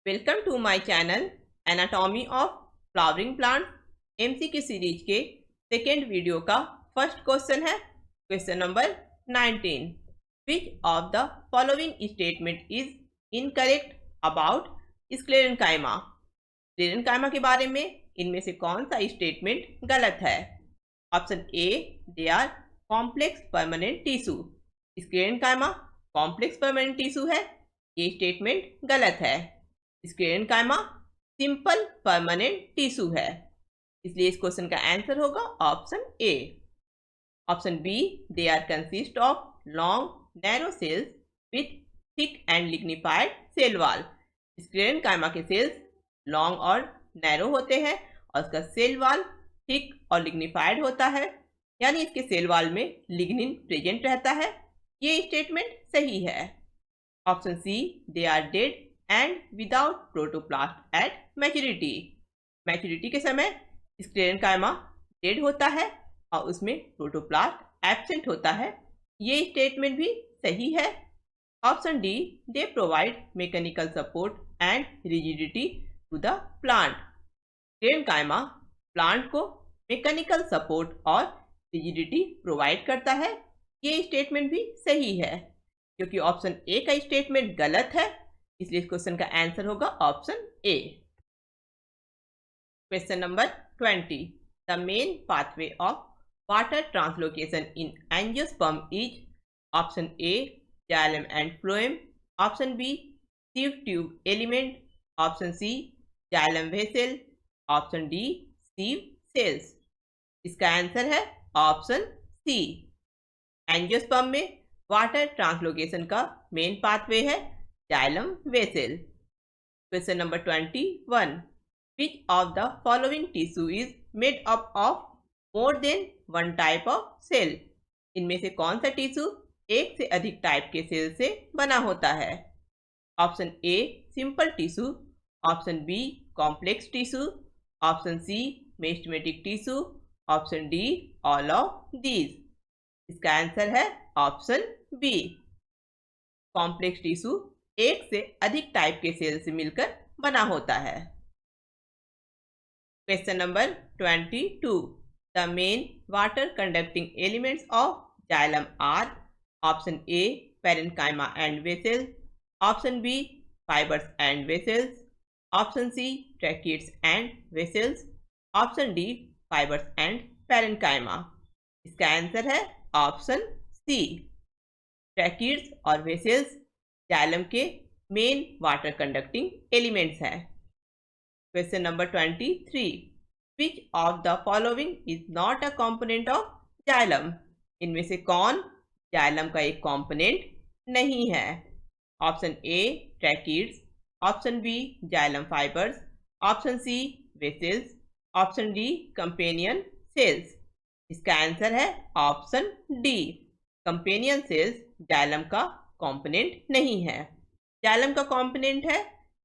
Welcome to my channel anatomy of flowering plant MCQ series के second video का first question है। Question number 19। Which of the following statement is incorrect about sclerenchyma. Sclerenchyma के बारे में इनमें से कौन सा स्टेटमेंट गलत है? Option A, they are complex permanent tissue. Sclerenchyma complex permanent tissue है, ये स्टेटमेंट गलत है। स्क्लेरेंकाइमा सिंपल परमानेंट टिश्यू है, इसलिए इस क्वेश्चन का आंसर होगा option A. Option B, they are consist of long narrow cells with thick and lignified cell wall. Sclerenchyma के सेल्स लॉन्ग और नैरो होते हैं और उसका सेल वॉल थिक और लिग्निफाइड होता है, यानी इसके सेल वॉल में लिग्निन प्रेजेंट रहता है। ये स्टेटमेंट सही है। Option C, they are dead and without protoplast at maturity. Maturity के समय स्क्लेरेंकाइमा डेड होता है और उसमें प्रोटोप्लास्ट एब्सेंट होता है, ये स्टेटमेंट भी सही है। Option D, they provide mechanical support and rigidity to the plant. Sclerenchyma plant को मैकेनिकल सपोर्ट और रिजिडिटी प्रोवाइड करता है, ये स्टेटमेंट भी सही है। क्योंकि ऑप्शन ए का स्टेटमेंट गलत है, इसलिए इस क्वेश्चन का आंसर होगा option A. Question number 20। The main pathway of water translocation in angiosperm is option A, xylem and phloem. Option B, sieve tube element. Option C, xylem vessel. Option D, sieve cells. इसका answer है option C. Angiosperm में water translocation का main pathway है xylem vessel. Question number 21। Which of the following tissue is made up of more than one type of cell. इनमें से कौन सा tissue एक से अधिक टाइप के सेल से बना होता है? Option A, simple tissue. Option B, complex tissue. Option C, meristematic tissue. Option D, all of these. इसका आंसर है ऑप्शन बी। कॉम्प्लेक्स टिश्यू एक से अधिक टाइप के सेल से मिलकर बना होता है। Question number 22। The main water conducting elements of xylem are option A, parenchyma and vessels. Option B, fibres and vessels. Option C, tracheids and vessels. Option D, fibres and parenchyma. इसका answer है option C. Tracheids और vessels xylem के main water conducting elements हैं। Question number 23। Which of the following is not a component of xylem. इनमें से कौन xylem का एक कंपोनेंट नहीं है? Option A, tracheids. Option B, xylem fibres. Option C, vessels. Option D, companion cells. इसका answer है option D. Companion cells xylem का कंपोनेंट नहीं है। जाइलम का कंपोनेंट है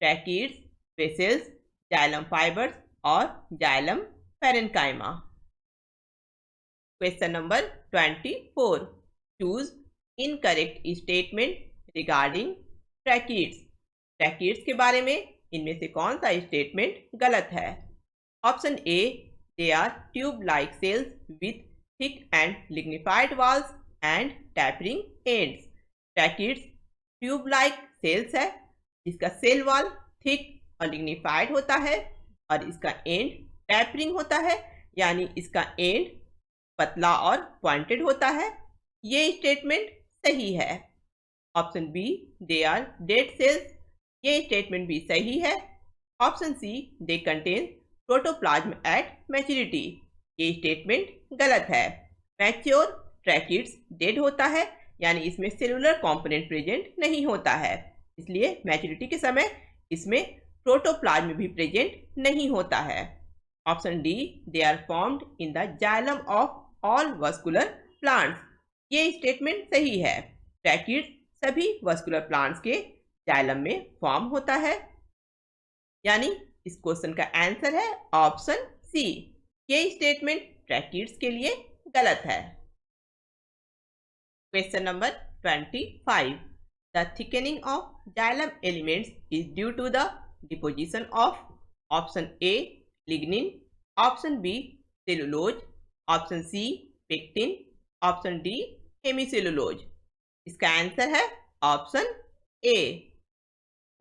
ट्रैकिड्स, वेसल्स, जाइलम फाइबर्स और xylem parenchyma. Question number 24। Choose incorrect statement regarding tracheids. Tracheids के बारे में इनमें से कौन सा स्टेटमेंट गलत है? Option A, they are tube like cells with thick and lignified walls and tapering ends. Tracheids tube like cells है, जिसका सेल वॉल थिक और लिग्निफाइड होता है और इसका एंड टैपरिंग होता है, यानी इसका एंड पतला और पॉइंटेड होता है। ये स्टेटमेंट सही है। Option B, they are dead cells. ये स्टेटमेंट भी सही है। Option C, they contain protoplasm at maturity. ये स्टेटमेंट गलत है। मैच्योर ट्रैकिड्स डेड होता है, यानी इसमें सेलुलर कंपोनेंट प्रेजेंट नहीं होता है, इसलिए मैच्योरिटी के समय इसमें प्रोटोप्लाज्म भी प्रेजेंट नहीं होता है। Option D, they are formed in the xylem of all vascular plants. ये स्टेटमेंट सही है। ट्रैकिड्स सभी वस्कुलर प्लांट्स के जाइलम में फॉर्म होता है, यानी इस क्वेश्चन का आंसर है ऑप्शन सी। ये स्टेटमेंट ट्रैकिड्स के लिए गलत है। Question number 25। The thickening of xylem elements is due to the deposition of option A lignin, option B cellulose, option C pectin, option D hemicellulose. इसका आंसर है option A.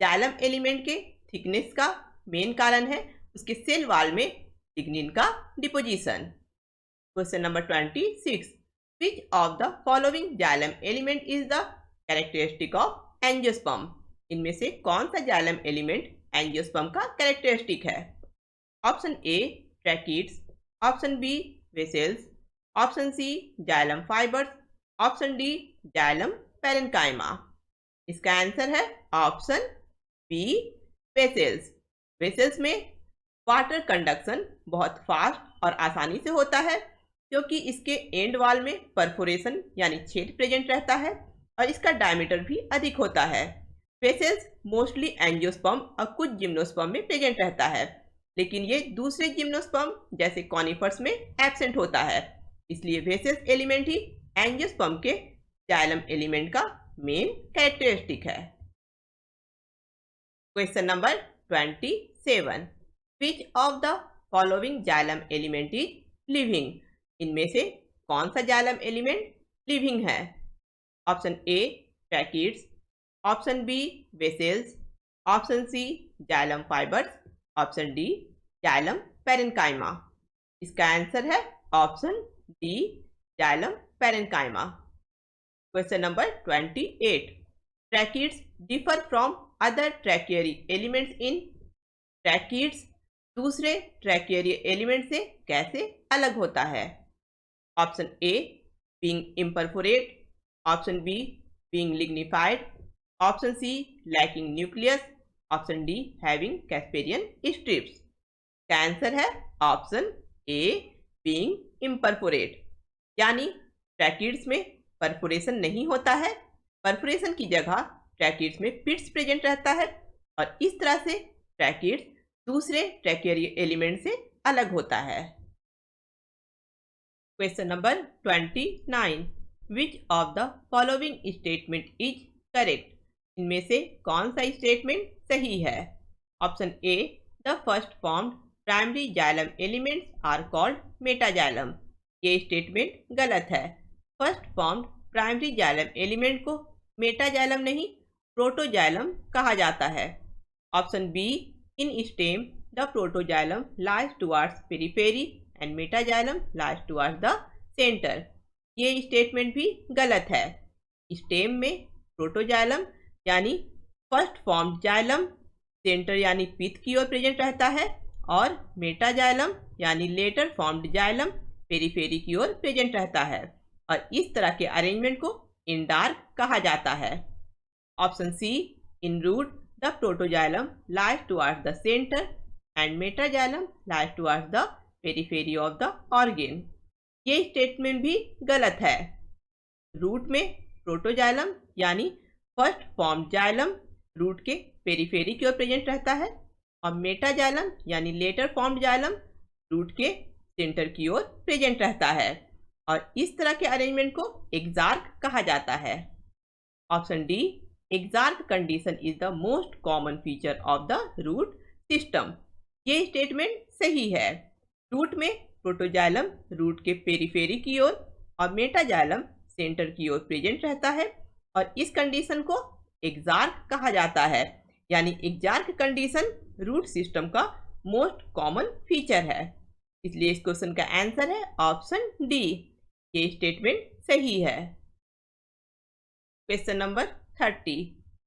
Xylem element के thickness का main कारण है उसके cell wall में lignin का deposition. Question number 26, which of the following xylem element is the characteristic of angiosperm? इनमें से कौन सा जाइलम एलिमेंट एंजियोस्पर्म का कैरेक्टरिस्टिक है? Option A tracheids, option B vessels, option C xylem fibres, option D xylem parenchyma. इसका answer है option B vessels. Vessels में water conduction बहुत फास्ट और आसानी से होता है क्योंकि इसके एंड वॉल में परफोरेशन यानी छेद प्रेजेंट रहता है और इसका डायमीटर भी अधिक होता है। वेसेल्स मोस्टली एंजियोस्पर्म और कुछ जिम्नोस्पर्म में प्रेजेंट रहता है, लेकिन ये दूसरे जिम्नोस्पर्म जैसे कॉनिफर्स में एब्सेंट होता है। इसलिए वेसेल्स एलिमेंट ही एंजियोस्पर्म के जाइलम एलिमेंट का मेन कैरेक्टरिस्टिक है। Question number 27, which of the following xylem element is living? इनमें से कौन सा जाइलम एलिमेंट लिविंग है? Option A tracheids, option B vessels, option C xylem fibres, option D xylem parenchyma. इसका answer है option D xylem parenchyma. Question number 28, tracheids differ from other tracheary elements in? Tracheids दूसरे tracheary element से कैसे अलग होता है? Option A being imperforate, option B being lignified, option C lacking nucleus, option D having Casparian strips. का answer है option A being imperforate, यानी tracheids में परफोरेशन नहीं होता है। परफोरेशन की जगह ट्रैकिड्स में पिट्स प्रेजेंट रहता है और इस तरह से ट्रैकिड्स दूसरे ट्रैकियरी एलिमेंट से अलग होता है। Question number 29, which of the following statement is correct? इनमें से कौन सा स्टेटमेंट सही है? Option A the first formed primary xylem elements are called metaxylem. ये स्टेटमेंट गलत है। First formed primary xylem element को मेटाजाइलम नहीं प्रोटोजाइलम कहा जाता है। Option B in stem the protoxylem lies towards periphery and metaxylem lies towards the centre. ये statement भी गलत है। स्टेम में प्रोटोजाइलम यानी फर्स्ट फॉर्म्ड जाइलम सेंटर यानी पिथ की ओर प्रेजेंट रहता है और मेटाजाइलम यानी लेटर फॉर्म्ड जाइलम पेरिफेरी की ओर प्रेजेंट रहता है और इस तरह के अरेंजमेंट को इंडार्क कहा जाता है। Option C in root the protoxylem lies towards the centre and metaxylem lies towards the periphery of the organ. ये स्टेटमेंट भी गलत है। रूट में प्रोटोजाइलम यानी फर्स्ट फॉर्म्ड जाइलम रूट के पेरिफेरी की ओर प्रेजेंट रहता है और मेटाजाइलम यानी लेटर फॉर्म्ड जाइलम रूट के सेंटर की ओर प्रेजेंट रहता है और इस तरह के अरेंजमेंट को एक्सार्क कहा जाता है। Option D exarch condition is the most common feature of the root system. ये स्टेटमेंट सही है। रूट में प्रोटोजाइलम रूट के पेरिफेरी की ओर और मेटाजाइलम सेंटर की ओर प्रेजेंट रहता है और इस कंडीशन को एक्सार्क कहा जाता है, यानी एक्सार्क कंडीशन रूट सिस्टम का मोस्ट कॉमन फीचर है। इसलिए इस क्वेश्चन का आंसर है ऑप्शन डी। ये स्टेटमेंट सही है। Question number 30,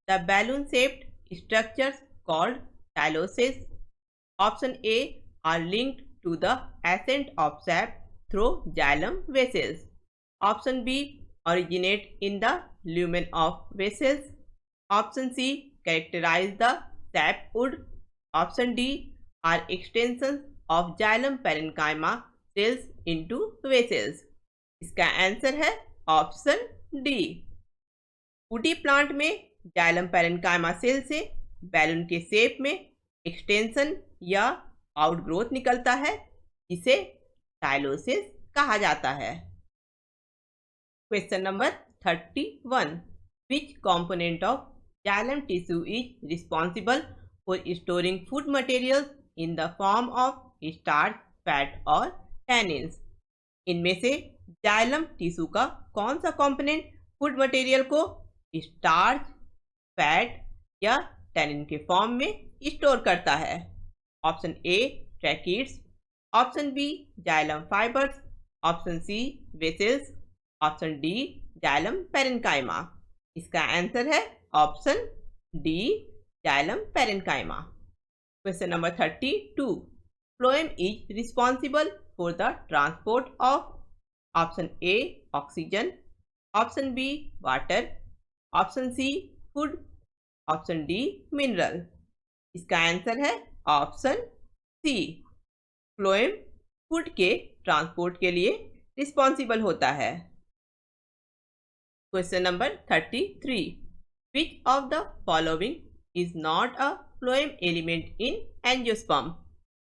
the balloon shaped structures called tylosis. Option A R linked to the ascent of sap through xylem vessels. Option B originate in the lumen of vessels. Option C characterize the sapwood. Option D are extensions of xylem parenchyma cells into vessels. इसका answer है option D. Woody plant में xylem parenchyma cell से balloon के shape में extension या outgrowth निकलता है, इसे टाइलोसिस कहा जाता है। Question number 31, which component of xylem tissue is responsible for storing food materials in the form of starch, fat और tannins. इनमें से जाइलम टिश्यू का कौन सा कंपोनेंट फूड मटेरियल को स्टार्च, फैट या टैनिन के फॉर्म में स्टोर करता है? Option A tracheids, option B xylem fibres, option C vessels, option D xylem parenchyma. इसका आंसर है option D xylem parenchyma. Question number 32. Phloem is responsible for the transport of option A oxygen, option B water, option C food, option D mineral. इसका answer है option C. Phloem food के transport के लिए responsible होता है. Question number 33. Which of the following is not a phloem element in angiosperm?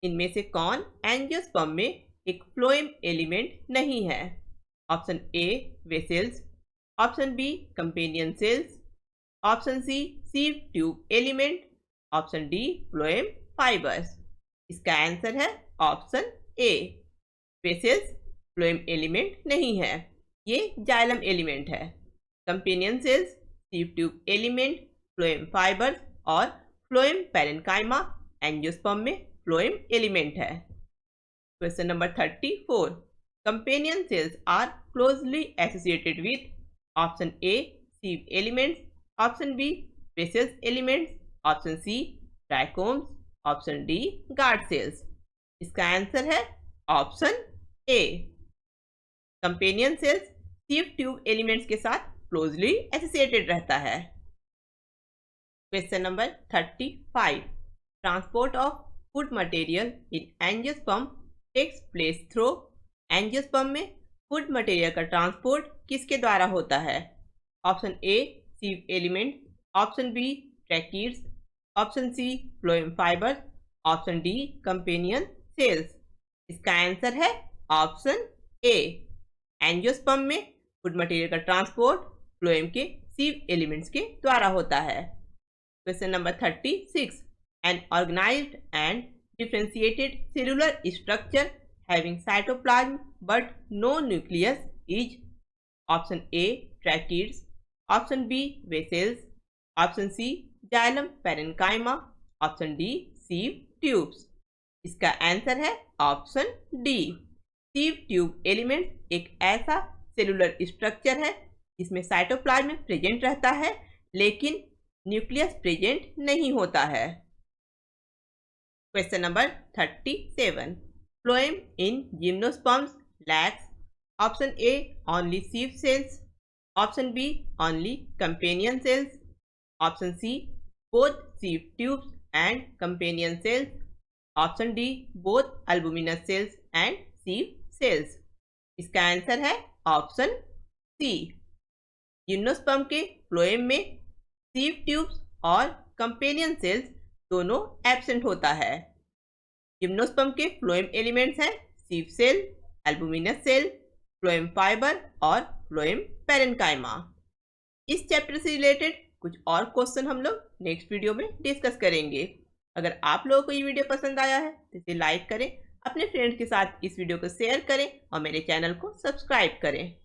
इनमें से कौन एंजियोस्पर्म में एक फ्लोएम एलिमेंट नहीं है? Option A vessels, option B companion cells, option C sieve tube element, option D phloem fibers. इसका answer है option A. Vessels phloem element नहीं है, ये जाइलम एलिमेंट है. Companion cells, sieve tube element, phloem fibers और phloem parenchyma angiosperm में phloem element है. Question number 34. Companion cells are closely associated with option A sieve elements, option B vessels elements, option C trichomes, option D guard cells. इसका answer है option A. Companion cells sieve tube elements के साथ closely associated रहता है. Question number 35. Transport of food material इन angiosperm takes place through. Angiosperm में food material का transport किसके द्वारा होता है? Option A sieve element, option B tracheids, option C phloem fiber, option D companion cells. इसका आंसर है ऑप्शन ए. एंजियोस्पर्म में फूड मटेरियल का ट्रांसपोर्ट फ्लोएम के सीव एलिमेंट्स के द्वारा होता है. Question number 36. An organised and differentiated cellular structure having cytoplasm but no nucleus is. Option A tracheids, option B vessels, option C xylem parenchyma, option D sieve tubes. इसका answer है option D. Sieve tube element एक ऐसा cellular structure है जिसमें cytoplasm present रहता है लेकिन nucleus present नहीं होता है. Question number 37. फ्लोएम इन gymnosperms lacks. Option A only sieve cells, option B only companion cells, option C both sieve tubes and companion cells, option D both albuminous cells and sieve cells. इसका answer है option C. Gymnosperm के phloem में sieve tubes और companion cells दोनों absent होता है. Gymnosperm के phloem elements हैं sieve cell, albuminous cell, phloem fiber और फ्लोएम पेरेन्काइमा. इस चैप्टर से रिलेटेड कुछ और क्वेश्चन हम लोग नेक्स्ट वीडियो में डिस्कस करेंगे. अगर आप लोगों को ये वीडियो पसंद आया है तो इसे लाइक करें, अपने फ्रेंड्स के साथ इस वीडियो को शेयर करें और मेरे चैनल को सब्सक्राइब करें.